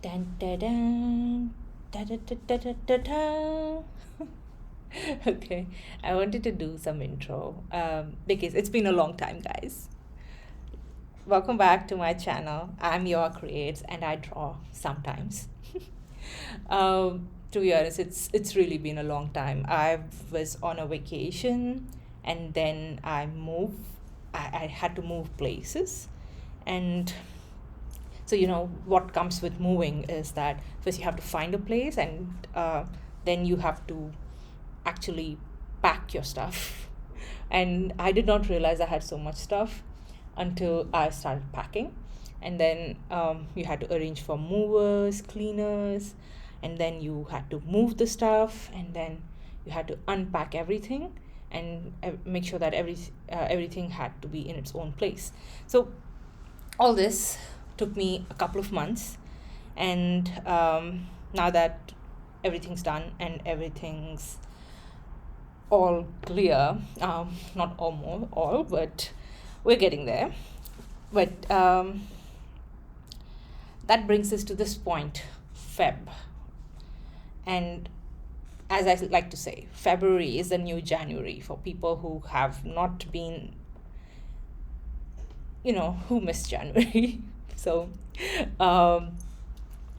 Dun, dun, dun, da, da, da, da, da, da, da. Okay, I wanted to do some intro because it's been a long time, guys. Welcome back to my channel. I'm Your Creates and I draw sometimes. To be honest, it's really been a long time. I was on a vacation and then I moved. I had to move places, and so what comes with moving is that first you have to find a place, and then you have to actually pack your stuff. And I did not realize I had so much stuff until I started packing. And then you had to arrange for movers, cleaners, and then you had to move the stuff, and then you had to unpack everything and make sure that everything had to be in its own place. So all this took me a couple of months, and now that everything's done and everything's all clear, not almost all, but we're getting there. But that brings us to this point, Feb. And as I like to say, February is the new January for people who have not been, who missed January. So, um,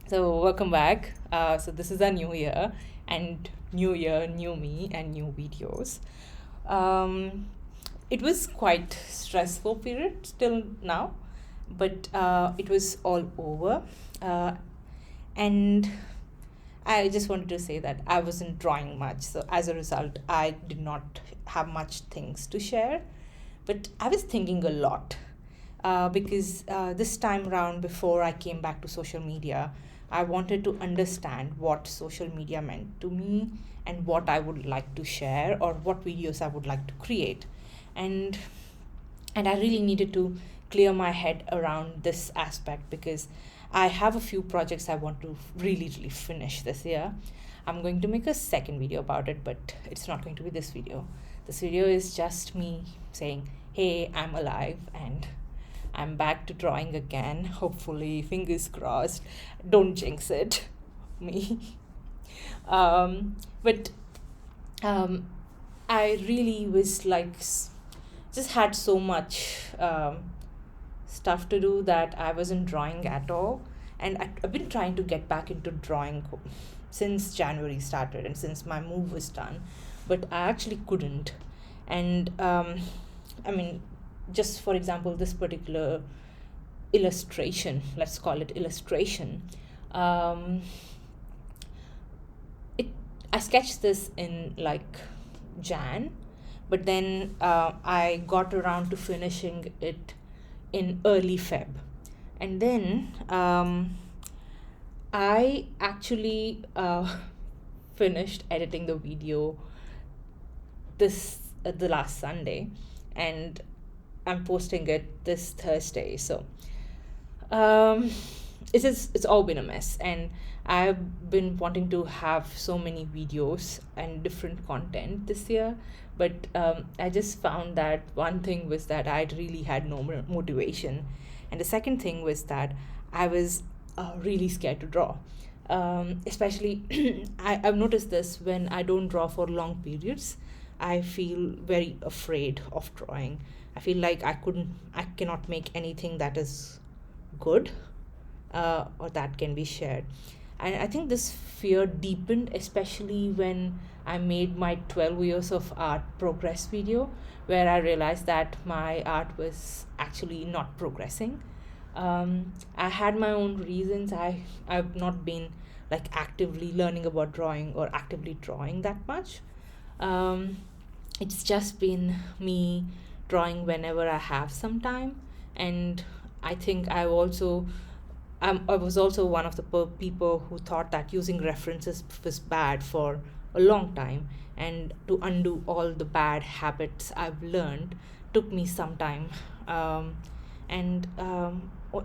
so welcome back. So this is a new year, and new year, new me, and new videos. It was quite stressful period till now, but it was all over. And I just wanted to say that I wasn't drawing much, so as a result, I did not have much things to share. But I was thinking a lot because this time around, before I came back to social media, I wanted to understand what social media meant to me and what I would like to share or what videos I would like to create. And I really needed to clear my head around this aspect because I have a few projects I want to really finish this year. I'm going to make a second video about it, but it's not going to be this video. This video is just me saying, hey, I'm alive and I'm back to drawing again. Hopefully, fingers crossed. Don't jinx it, me. But I really was like, just had so much stuff to do that I wasn't drawing at all. And I've been trying to get back into drawing since January started and since my move was done, but I actually couldn't. And I mean, just for example, this particular illustration, let's call it illustration, it I sketched this in like Jan, but then I got around to finishing it in early Feb. And then I actually finished editing the video this the last Sunday, and I'm posting it this Thursday. So it's all been a mess, and I've been wanting to have so many videos and different content this year, but I just found that one thing was that I really had no motivation, and the second thing was that I was really scared to draw. Especially, I've noticed this when I don't draw for long periods. I feel very afraid of drawing. I feel like I cannot make anything that is good or that can be shared. And I think this fear deepened, especially when I made my 12 years of art progress video, where I realized that my art was actually not progressing. I had my own reasons. I've not been like actively learning about drawing or actively drawing that much. Um, it's just been me drawing whenever I have some time, and I think I was also one of the people who thought that using references was bad for a long time, and to undo all the bad habits I've learned took me some time. And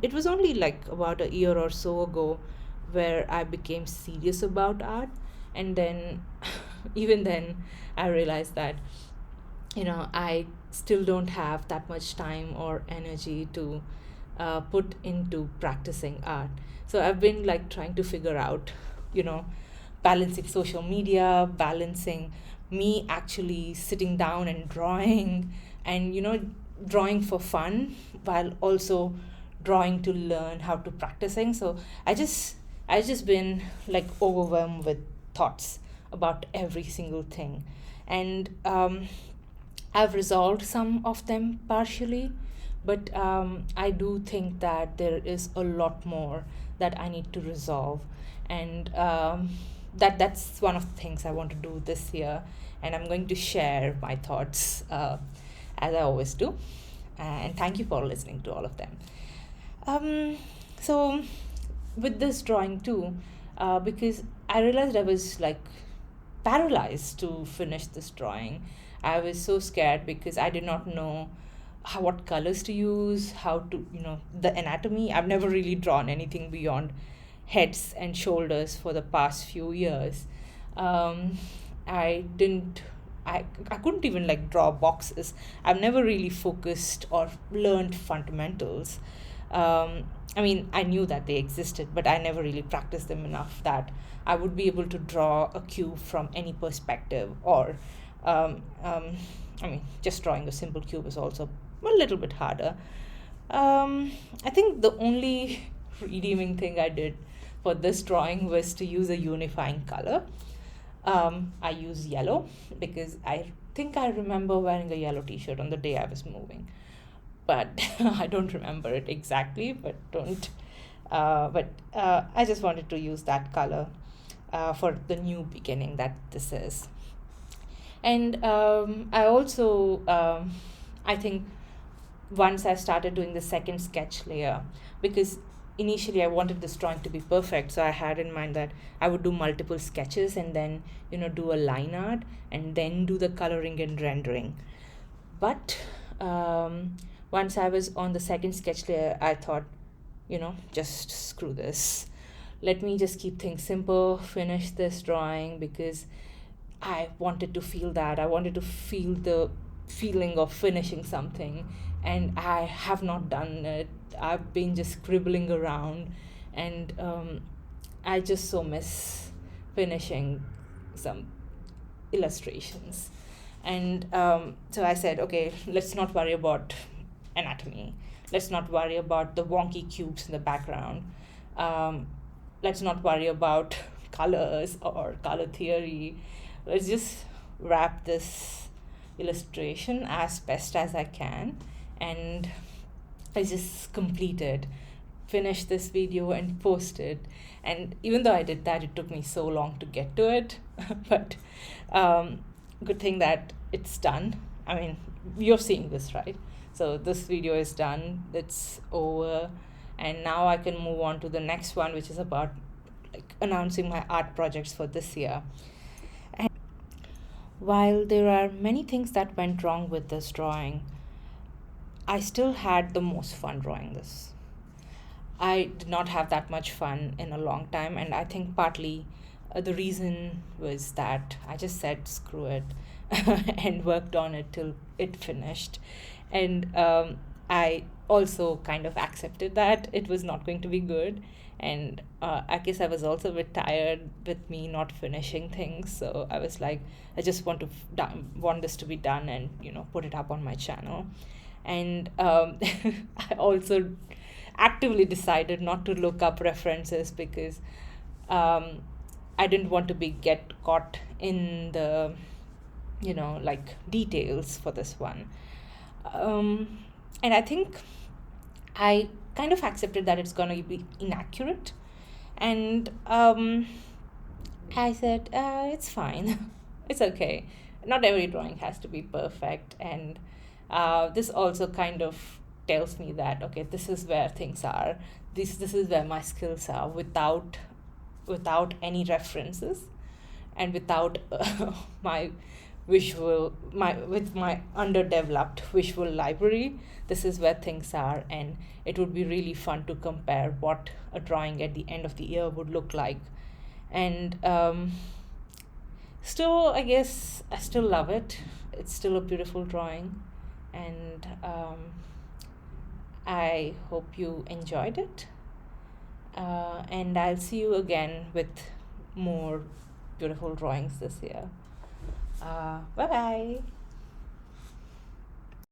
it was only like about a year or so ago where I became serious about art, and then even then I realized that I still don't have that much time or energy to put into practicing art. So I've been like trying to figure out, you know, balancing social media, balancing me actually sitting down and drawing, and drawing for fun while also drawing to learn how to practicing. So I just been like overwhelmed with thoughts about every single thing. And I've resolved some of them partially, but I do think that there is a lot more that I need to resolve, and that's one of the things I want to do this year, and I'm going to share my thoughts as I always do. And thank you for listening to all of them. Um, so with this drawing too, because I realized I was like paralyzed to finish this drawing. I was so scared because I did not know what colors to use, how to, the anatomy. I've never really drawn anything beyond heads and shoulders for the past few years. Um, I didn't. I couldn't even like draw boxes. I've never really focused or learned fundamentals. I mean, I knew that they existed, but I never really practiced them enough that I would be able to draw a cube from any perspective. Or, um, um, I mean, just drawing a simple cube is also a little bit harder. I think the only redeeming thing I did for this drawing was to use a unifying color. I use yellow because I think I remember wearing a yellow t-shirt on the day I was moving, but I don't remember it exactly. But I just wanted to use that color for the new beginning that this is. And I also, I think once I started doing the second sketch layer, because initially I wanted this drawing to be perfect, so I had in mind that I would do multiple sketches and then do a line art and then do the coloring and rendering. But once I was on the second sketch layer, I thought, just screw this. Let me just keep things simple, finish this drawing, because I wanted to feel that. I wanted to feel the feeling of finishing something, and I have not done it. I've been just scribbling around, and I just so miss finishing some illustrations. And so I said, okay, let's not worry about anatomy. Let's not worry about the wonky cubes in the background. Um, let's not worry about colors or color theory. Let's just wrap this illustration as best as I can, and I just completed, finish this video and post it. And even though I did that, it took me so long to get to it. But good thing that it's done. I mean, you're seeing this, right? So this video is done, it's over, and now I can move on to the next one, which is about like announcing my art projects for this year. And while there are many things that went wrong with this drawing, I still had the most fun drawing this. I did not have that much fun in a long time, and I think partly the reason was that I just said screw it and worked on it till it finished. And I also kind of accepted that it was not going to be good. And I guess I was also a bit tired with me not finishing things, so I was like, I just want this to be done and put it up on my channel. And I also actively decided not to look up references because I didn't want to be get caught in the like details for this one. And I think I kind of accepted that it's gonna be inaccurate, and I said it's fine. It's okay. Not every drawing has to be perfect, and this also kind of tells me that okay, this is where things are. This is where my skills are without any references, and without my with my underdeveloped visual library. This is where things are, and it would be really fun to compare what a drawing at the end of the year would look like. And still, I guess I still love it. It's still a beautiful drawing, and I hope you enjoyed it. And I'll see you again with more beautiful drawings this year. Bye bye.